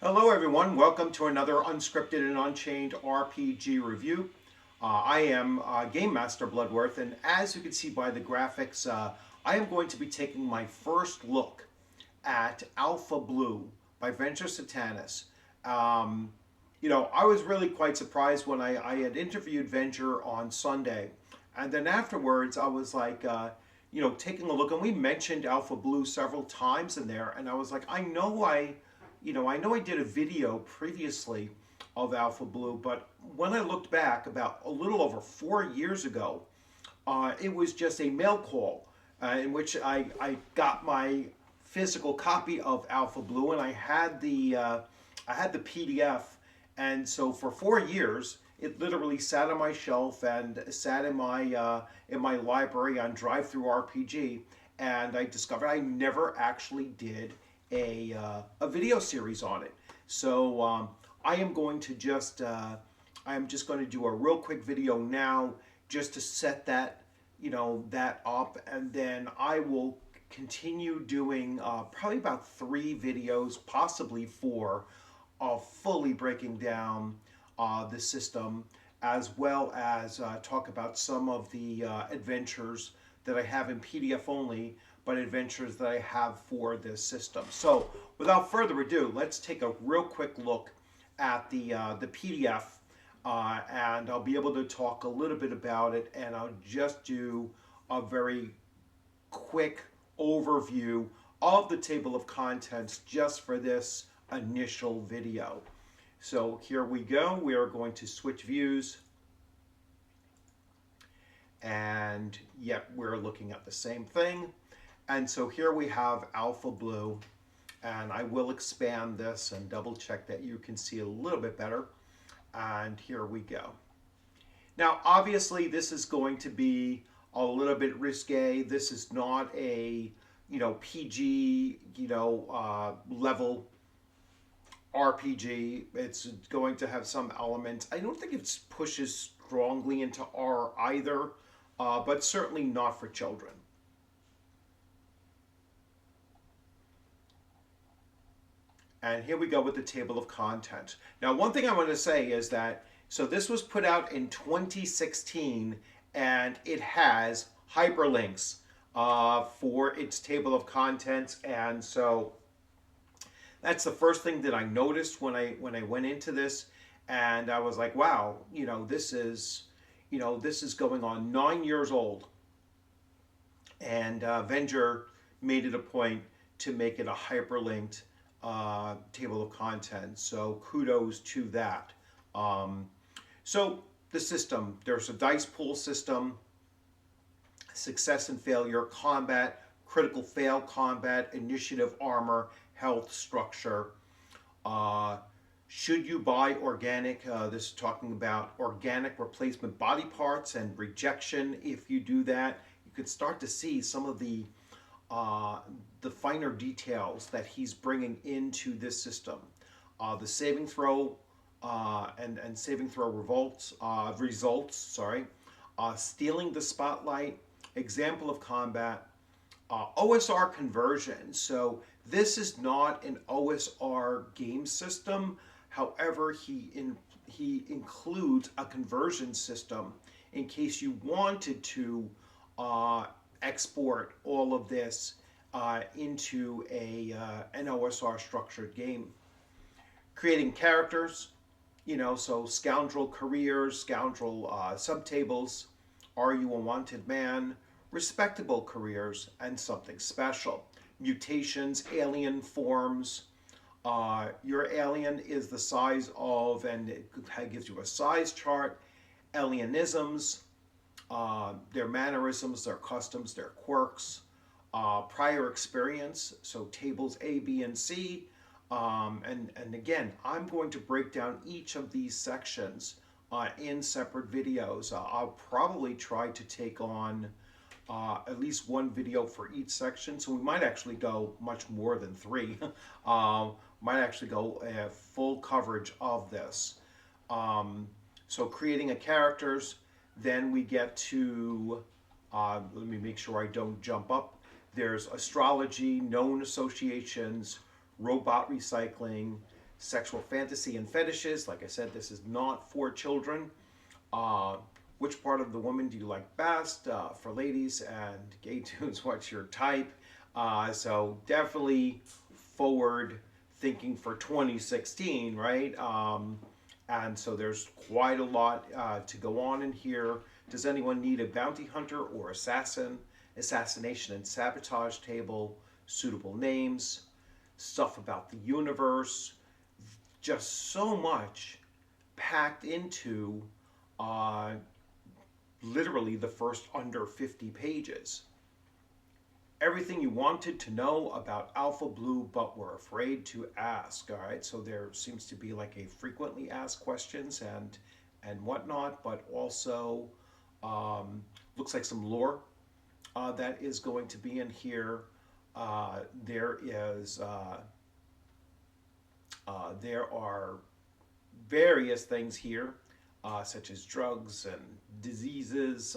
Hello everyone, welcome to another Unscripted and Unchained RPG review. I am Game Master Bloodworth, and as you can see by the graphics, I am going to be taking my first look at Alpha Blue by Venger Satanis. I was really quite surprised when I had interviewed Venger on Sunday, and then afterwards I was like, taking a look, and we mentioned Alpha Blue several times in there, and I was like, I know I did a video previously of Alpha Blue, but when I looked back about a little over 4 years ago, it was just a mail call in which I got my physical copy of Alpha Blue, and I had the PDF, and so for 4 years it literally sat on my shelf and sat in my library on DriveThruRPG, and I discovered I never actually did a video series on it. So I am going to just I am just going to do a real quick video now just to set that up, and then I will continue doing probably about 3 videos, possibly 4, of fully breaking down the system, as well as talk about some of the adventures that I have in PDF only, but adventures that I have for this system. So without further ado, let's take a real quick look at the PDF, and I'll be able to talk a little bit about it, and I'll just do a very quick overview of the table of contents just for this initial video. So here we go. We are going to switch views, and yet we're looking at the same thing. And so here we have Alpha Blue, and I will expand this and double check that you can see a little bit better. And here we go. Now, obviously, this is going to be a little bit risque. This is not a, PG, level RPG. It's going to have some elements. I don't think it pushes strongly into R either, but certainly not for children. And here we go with the table of content. Now, one thing I want to say is that, so this was put out in 2016, and it has hyperlinks for its table of contents. And so that's the first thing that I noticed when I went into this, and I was like, wow, this is going on 9 years old, and Venger made it a point to make it a hyperlinked table of contents. So kudos to that. So the system, there's a dice pool system, success and failure, combat, critical fail combat, initiative, armor, health, structure. Should you buy organic? This is talking about organic replacement body parts and rejection. If you do that, you can start to see some of the finer details that he's bringing into this system. The saving throw and saving throw results. Stealing the spotlight, example of combat, OSR conversion. So this is not an OSR game system. However, he includes a conversion system in case you wanted to export all of this into an OSR structured game. Creating characters, so scoundrel careers, scoundrel subtables, are you a wanted man, respectable careers, and something special. Mutations, alien forms. Your alien is the size of, and it gives you a size chart. Alienisms, their mannerisms, their customs, their quirks, prior experience, so tables A, B, and C. And again, I'm going to break down each of these sections in separate videos. I'll probably try to take on at least one video for each section, so we might actually go much more than 3. Might actually go full coverage of this. So creating a characters, then we get to, let me make sure I don't jump up. There's astrology, known associations, robot recycling, sexual fantasy and fetishes. Like I said, this is not for children. Uh, which part of the woman do you like best? For ladies and gay dudes, what's your type? So definitely forward thinking for 2016, right? And so there's quite a lot to go on in here. Does anyone need a bounty hunter or assassination and sabotage table, suitable names, stuff about the universe, just so much packed into uh, literally the first under 50 pages. Everything you wanted to know about Alpha Blue but were afraid to ask. All right, so there seems to be like a frequently asked questions and whatnot, but also looks like some lore that is going to be in here. There are various things here, such as drugs and diseases,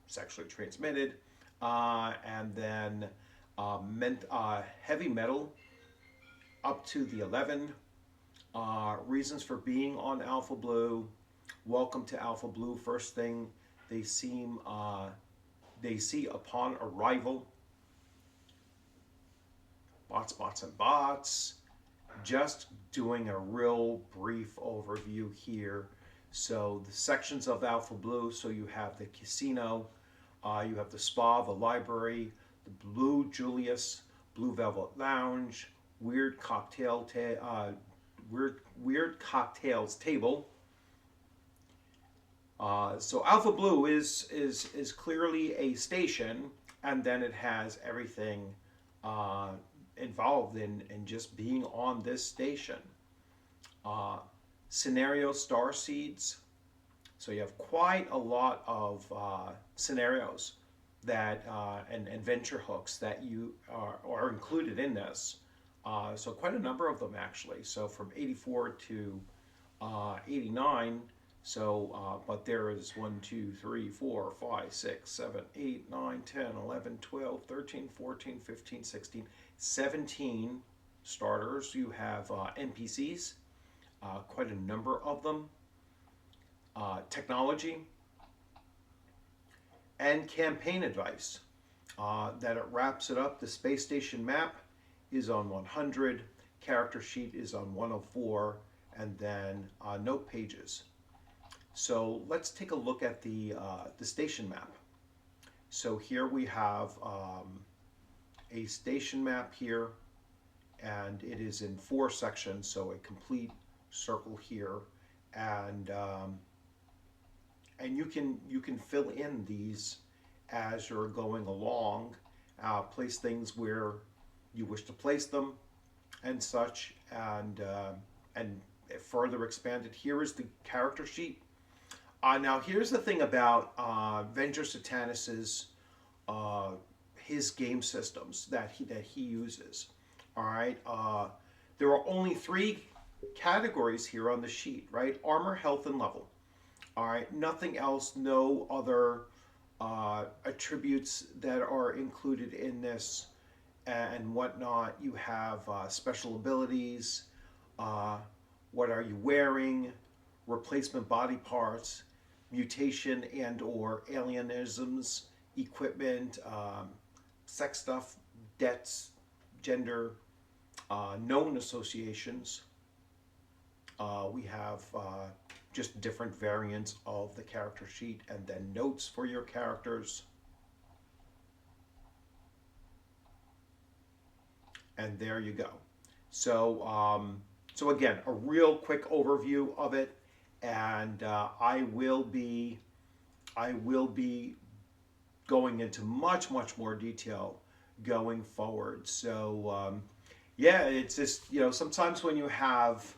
sexually transmitted, and then heavy metal up to the 11, reasons for being on Alpha Blue, welcome to Alpha Blue. First thing they see upon arrival, bots and bots. Just doing a real brief overview here. So the sections of Alpha Blue, so you have the casino, you have the spa, the library, the Blue Julius, Blue Velvet Lounge, weird cocktails table. So Alpha Blue is clearly a station, and then it has everything involved in just being on this station. Scenario star seeds. So you have quite a lot of scenarios that and venture hooks that you are included in this. So quite a number of them actually. So from 84 to 89. So, but there is 1, 2, 3, 4, 5, 6, 7, 8, 9, 10, 11, 12, 13, 14, 15, 16, 17 starters. You have NPCs, quite a number of them. Technology and campaign advice. That it wraps it up. The space station map is on 100, character sheet is on 104, and then note pages. So let's take a look at the station map. So here we have a station map here, and it is in 4 sections, so a complete circle here, and you can fill in these as you're going along, place things where you wish to place them, and such, and further expanded. Here is the character sheet. Now here's the thing about Venger Satanis's his game systems that he uses. All right, there are only 3 categories here on the sheet, right? Armor, health, and level. All right, nothing else, no other attributes that are included in this and whatnot. You have special abilities, what are you wearing, replacement body parts, mutation and or alienisms, equipment, sex stuff, debts, gender, known associations. We have just different variants of the character sheet, and then notes for your characters. And there you go. So, so again, a real quick overview of it, and I will be going into much more detail going forward. So yeah, it's just, you know, sometimes when you have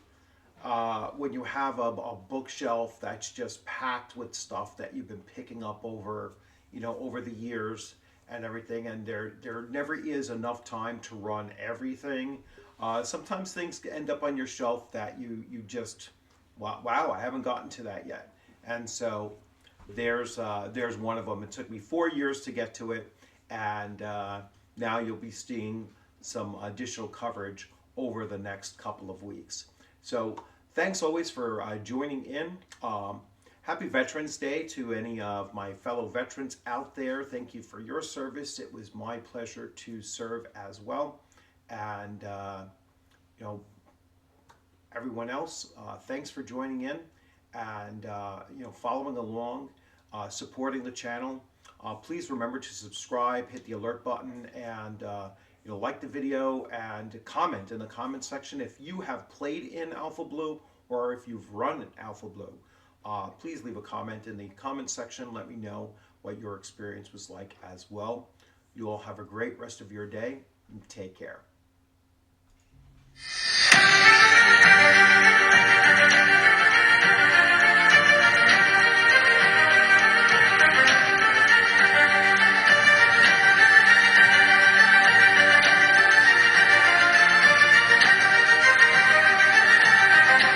a bookshelf that's just packed with stuff that you've been picking up over, you know, over the years and everything, and there never is enough time to run everything. Sometimes things end up on your shelf that you just, wow, I haven't gotten to that yet. And so there's one of them. It took me 4 years to get to it, and now you'll be seeing some additional coverage over the next couple of weeks. So thanks always for joining in. Happy Veterans Day to any of my fellow veterans out there. Thank you for your service. It was my pleasure to serve as well. And, you know, everyone else, thanks for joining in and, you know, following along, supporting the channel. Please remember to subscribe, hit the alert button, and you know, like the video and comment in the comment section if you have played in Alpha Blue or if you've run Alpha Blue. Please leave a comment in the comment section. Let me know what your experience was like as well. You all have a great rest of your day. Take care.